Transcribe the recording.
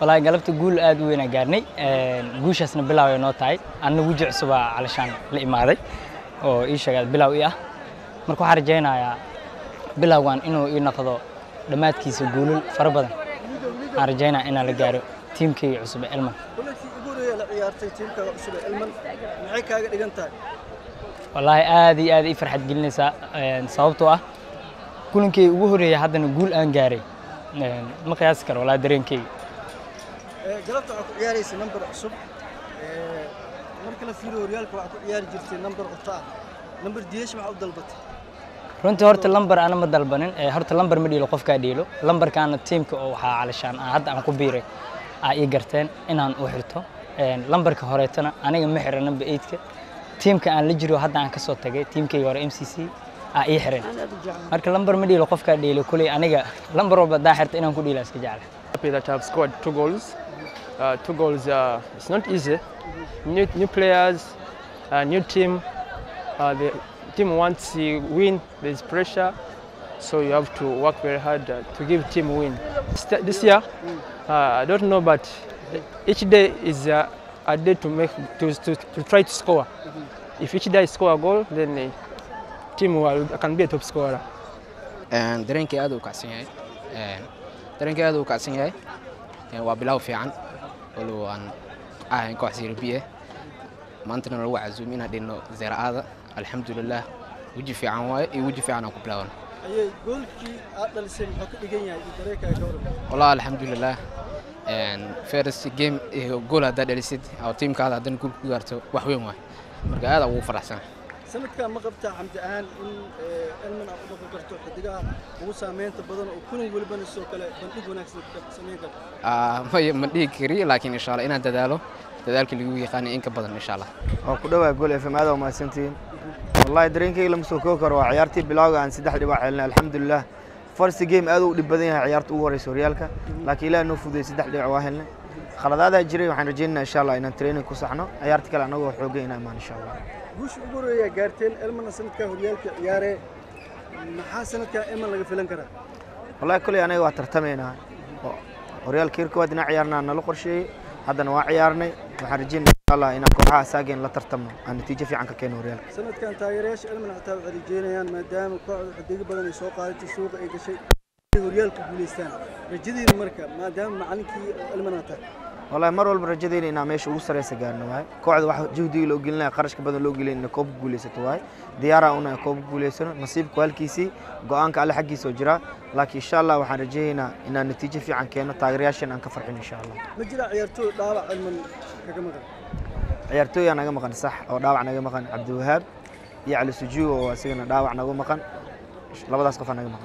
والله قلبت قول آد وين قارني قوش أصلا بلاو ينوتاي أنا وجع سوا علشان لإمادي أو إيش قال بلاو إياه مركو حرجينا يا بلاوان إنه ينقضوا دمات كيس يقولوا فربنا حرجينا إن لقارو تيم كي عصب علما والله آدي فرحت قلنا صوبته كلن كي وهري هذا نقول أن قاري ما قياسكر ولا درين كي جربت عياريس نمبر عصب مركل فيرو ريالك وعيار جبتي نمبر قطع نمبر ديش مع ضلبت runtii horta lambar ana ma dalbanin horta lambar ma dhiilo qofka dhiilo lambarkaana teamka oo waxa calashaan hadda aan ku biiray ay garteen inaan u xirto lambarka horeetana aniga ma xiran number 8ka teamka aan la jiro hadda aan ka soo tagay teamkayga hore MCC ay xiran marka lambar ma dhiilo qofka dhiilo kulay aniga lambar walba daa xirta inaan ku dhiilo iska jecel happy that I've scored 2 goals. 2 goals, it's not easy. New players, new team. The team wants to win. There's pressure, so you have to work very hard to give team win. This year, I don't know, but each day is a day to make to try to score. If each day I score a goal, then the team can be a top scorer. And dareenkii aad u kacsan yahay. dareenkii aad u kacsan yahay. waa bilow fiican oo aan ahayn koox Serbia maantana lagu casuum inaan dhino zaraada alxamdulillah waji fiican waay iyo waji fiican ku bilaawan ayay goolkii aad dhalisay wuxuu ka dhigan yahay dareenkaaga hore wallahi alxamdulillah first game gool aad dhalisid oo teamkaada hadan gool ku gaarto wax weyn waay marka aad ugu faraxsan sanadkan ma qabtaa xamdi ahaan in ilman aad ugu karto xidigaha ugu saameynta badan oo kulan waliba soo kale bandhig wanaagsan ka sameyn karto ma dhigi kari laakiin insha Allah inaan dadaalkii lagu yaqaan in ka badan insha Allah oo ku dhawaad gool FM aad oo maasantiin wallahi dareenkayga lama soo koobi karo ciyaartii bilowga aan 3 dhibac helnay alxamdulillah first game aad u dhib badan yahay ciyaarta ugu horeysa Reaalka laakiin ilaa noo fuday 3 dhibac waa helnay khaladaada jiray waxaan rajaynaynaa insha Allah inaan training ku saxno ciyaarta kale anagoo xoogay inaan imaan insha Allah guush ugu horeeya gaarteen ilmana sanadka horyaalka ciyaare maxaa sanadka ilman laga filan karaa wallahi kulli anaga waa tartameynaa horyaalka kirka wadna ciyaarna nala qorsheeyay haddana waa ciyaarnay waxaan rajaynaynaa insha Allah inaan kooxaha saageen la tartamno aan natiijo fiican ka keeno horyaalka sanadkan taageerayaasha ilmana xitaa waxay rajaynayaan maadaama kooxdu xidiga badan ay soo qaadatay suuqa ay gashay horyaalka guuleystaan rajadiina marka maadaama macallinkii ilmana taa والله مر والبا رجدينا إن عميش وصل يسجلنا واي كوعد واحد جهدي لو قلنا قرش كبدنا لو قلنا إن كوب جوليسة واي ديارة أنا كوب جوليسة نصيب كوالكيسي قانك على حقي سجرا لكن إن شاء الله وحنرجينا إن النتيجة في عن كنا تغييرشين عن كفرحين إن شاء الله. مجرى عيرتو دابع علم كجمعة. عيرتو أنا جمعة صح أو دابع أنا جمعة عبد الوهاب يعلى سجوا وسجنا دابع أنا جمعة لا بدأ أسقف أنا جمعة.